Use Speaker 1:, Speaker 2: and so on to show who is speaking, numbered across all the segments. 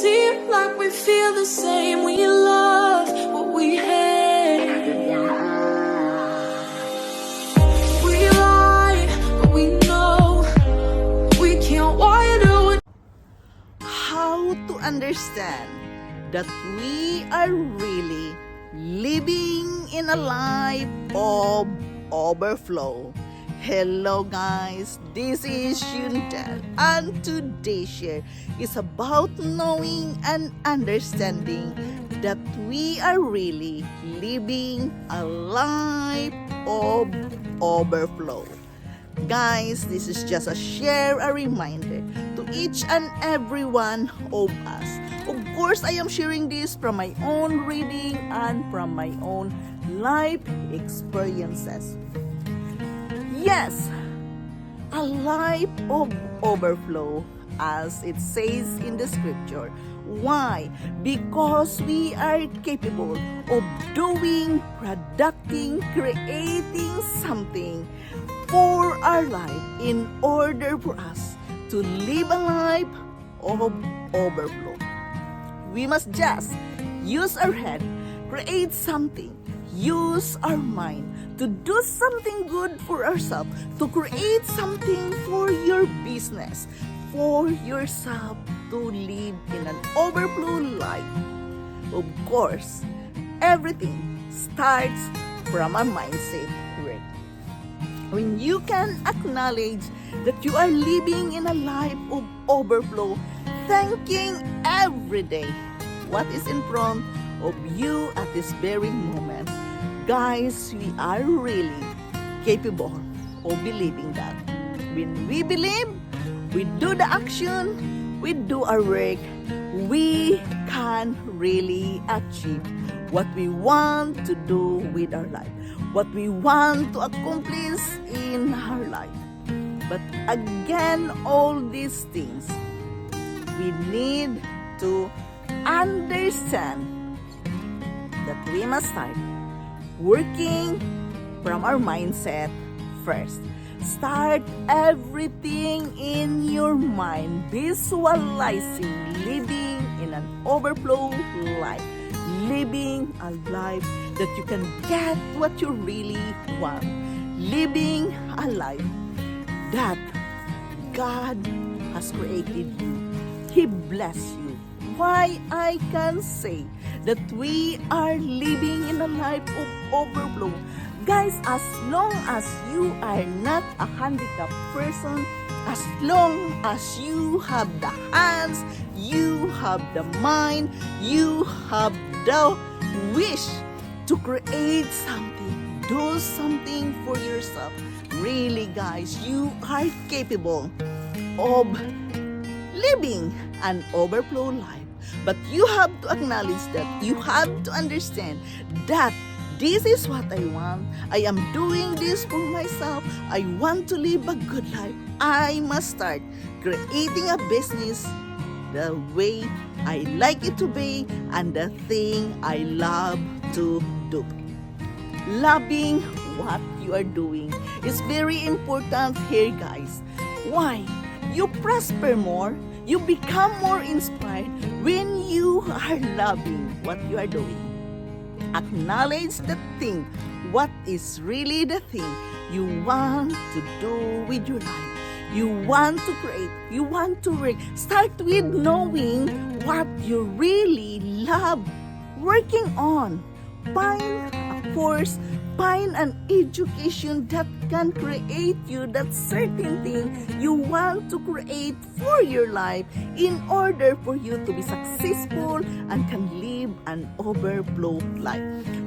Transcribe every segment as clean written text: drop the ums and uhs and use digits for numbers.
Speaker 1: seem like we feel the same. We love what we hate. We lie, but we know we can't widen.
Speaker 2: How to understand that we are really living in a life of overflow. Hello guys, this is Yundel, and today's share is about knowing and understanding that we are really living a life of overflow. Guys, this is just a share, a reminder to each and every one of us. Of course, I am sharing this from my own reading and from my own life experiences. Yes, a life of overflow, as it says in the scripture. Why? Because we are capable of doing, producing, creating something for our life in order for us to live a life of overflow. We must just use our head, create something, use our mind to do something good for ourselves, to create something for your business, for yourself, to live in an overflow life. Of course, everything starts from a mindset work. When you can acknowledge that you are living in a life of overflow, thanking every day what is in front of you at this very moment, guys, we are really capable of believing that. When we believe, we do the action, we do our work, we can really achieve what we want to do with our life, what we want to accomplish in our life. But again, all these things, we need to understand that we must start working from our mindset first. Start everything in your mind, visualizing living in an overflow life, living a life that you can get what you really want, living a life that God has created you. He bless you. Why I can say that we are living in a life of overflow. Guys, as long as you are not a handicapped person, as long as you have the hands, you have the mind, you have the wish to create something, do something for yourself. Really, guys, you are capable of living an overflow life. But you have to acknowledge that, you have to understand that this is what I want. I am doing this for myself. I want to live a good life. I must start creating a business the way I like it to be and the thing I love to do. Loving what you are doing is very important here, guys. Why? You prosper more, you become more inspired when you are loving what you are doing. Acknowledge the thing, what is really the thing you want to do with your life. You want to create, you want to work. Start with knowing what you really love working on. Find a course, find an education that can create you that certain thing you want to create for your life in order for you to be successful and can live an overflow life.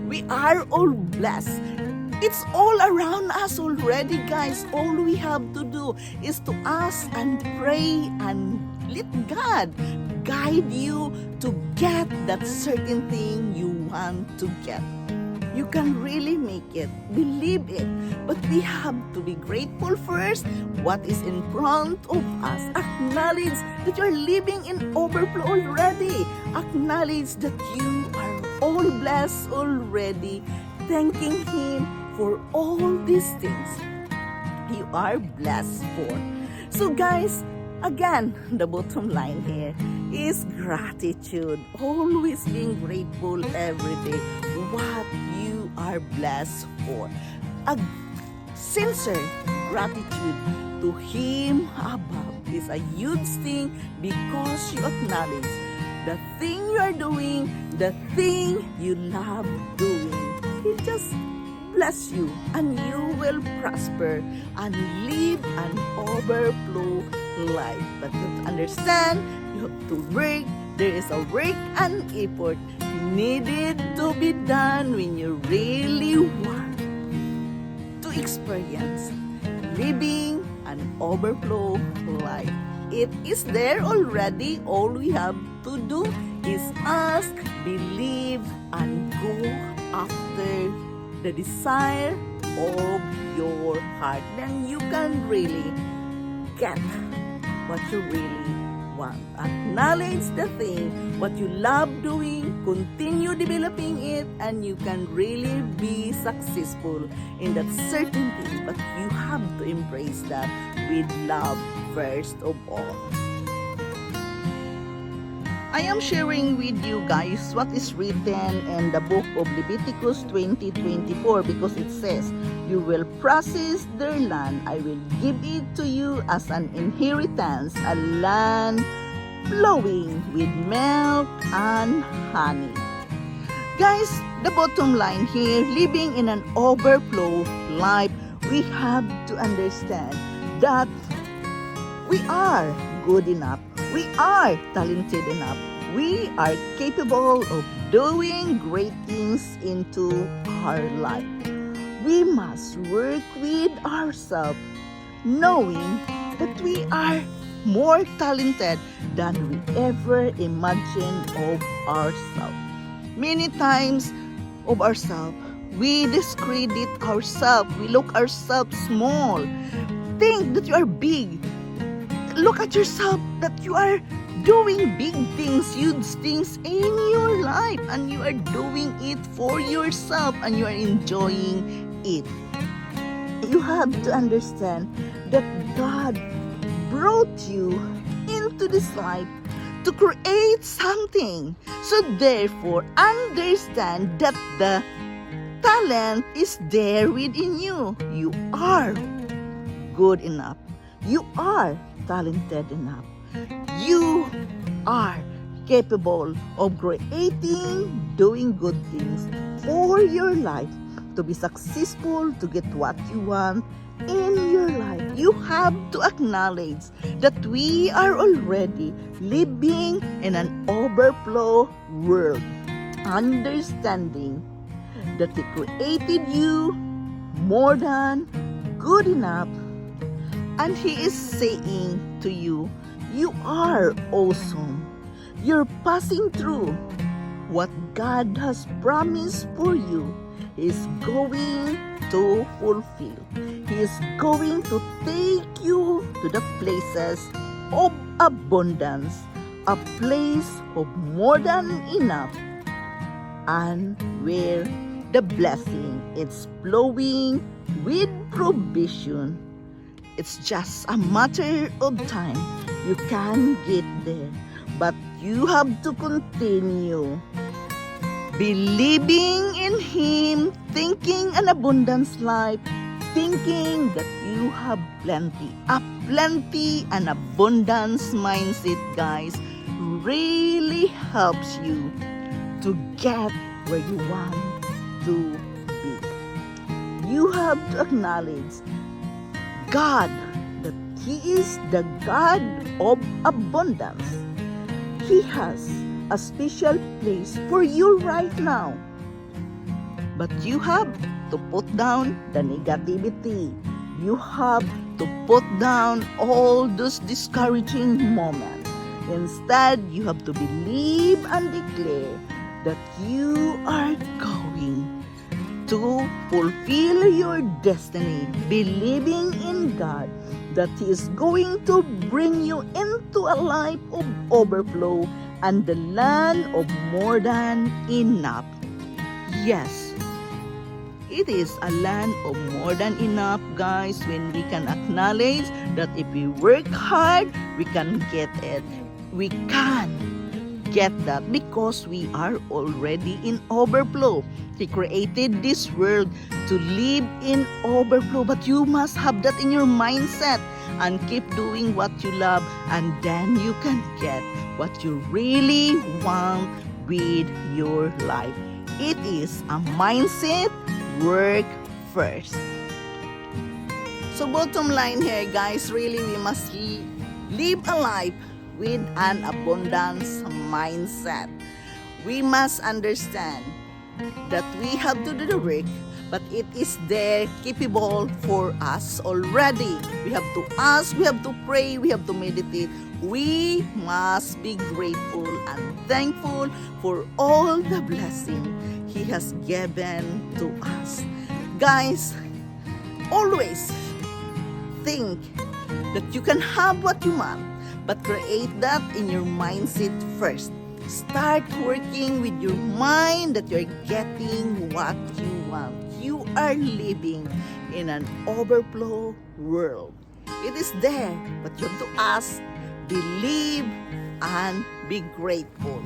Speaker 2: We are all blessed. It's all around us already, guys. All we have to do is to ask and pray and let God guide you to get that certain thing you want to get. You can really make it, believe it, but we have to be grateful first what is in front of us. Acknowledge that you're living in overflow already. Acknowledge that you are all blessed already, thanking Him for all these things you are blessed for. So guys, Again, the bottom line here is gratitude. Always being grateful every day what you are blessed for. A sincere gratitude to Him above is a huge thing because you acknowledge the thing you are doing, the thing you love doing. He just bless you and you will prosper and live an overflow life. But to understand, you have to work. There is a work and effort needed to be done when you really want to experience living an overflow life. It is there already. All we have to do is ask, believe, and go after the desire of your heart. Then you can really get what you really want. Acknowledge the thing, what you love doing, continue developing it, and you can really be successful in that certain thing. But you have to embrace that with love first of all. I am sharing with you guys what is written in the book of Leviticus 20:24 because it says, "You will possess their land. I will give it to you as an inheritance, a land flowing with milk and honey." Guys, the bottom line here, living in an overflow life, we have to understand that we are good enough. We are talented enough. We are capable of doing great things into our life. We must work with ourselves, knowing that we are more talented than we ever imagined of ourselves. Many times of ourselves, we discredit ourselves. We look ourselves small. Think that you are big. Look at yourself that you are doing big things, huge things in your life, and you are doing it for yourself and you are enjoying it. You have to understand that God brought you into this life to create something. So therefore, understand that the talent is there within you. You are good enough. You are talented enough. You are capable of creating, doing good things for your life to be successful, to get what you want in your life. You have to acknowledge that we are already living in an overflow world, understanding that He created you more than good enough. And He is saying to you, you are awesome. You're passing through what God has promised for you. He is going to fulfill. He is going to take you to the places of abundance, a place of more than enough, and where the blessing is flowing with provision. It's just a matter of time. You can get there, but you have to continue believing in Him, thinking an abundance life, thinking that you have plenty. A plenty and abundance mindset, guys, really helps you to get where you want to be. You have to acknowledge God, that He is the God of abundance. He has a special place for you right now. But you have to put down the negativity. You have to put down all those discouraging moments. Instead, you have to believe and declare that you are going to fulfill your destiny, believing in God that He is going to bring you into a life of overflow and the land of more than enough. Yes, it is a land of more than enough, guys, when we can acknowledge that if we work hard, we can get it. We can get that because we are already in overflow. He created this world to live in overflow, but you must have that in your mindset and keep doing what you love, and then you can get what you really want with your life. It is a mindset, work first. So bottom line here, guys, really we must live a life with an abundance mindset. We must understand that we have to do the work, but it is there capable for us already. We have to ask, we have to pray, we have to meditate. We must be grateful and thankful for all the blessing He has given to us. Guys, always think that you can have what you want, but create that in your mindset first. Start working with your mind that you're getting what you want. You are living in an overflow world. It is there, but you have to ask, believe, and be grateful.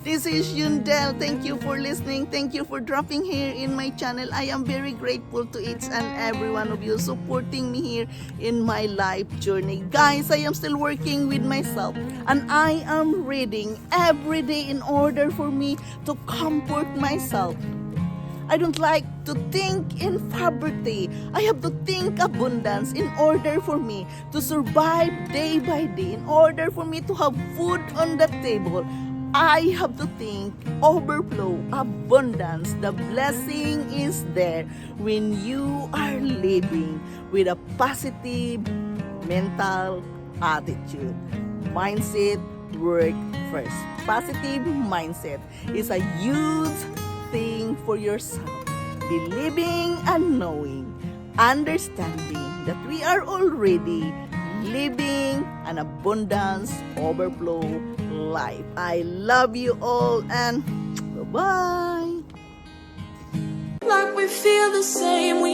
Speaker 2: This is Yundel. Thank you for listening. Thank you for dropping here in my channel. I am very grateful to each and every one of you supporting me here in my life journey. Guys, I am still working with myself, and I am reading every day in order for me to comfort myself. I don't like to think in poverty. I have to think abundance in order for me to survive day by day, in order for me to have food on the table. I have to think overflow, abundance. The blessing is there when you are living with a positive mental attitude. Mindset, work first. Positive mindset is a huge thing for yourself. Believing and knowing, understanding that we are already living an abundance, overflow life. I love you all, and bye-bye.
Speaker 1: Like we feel the same, we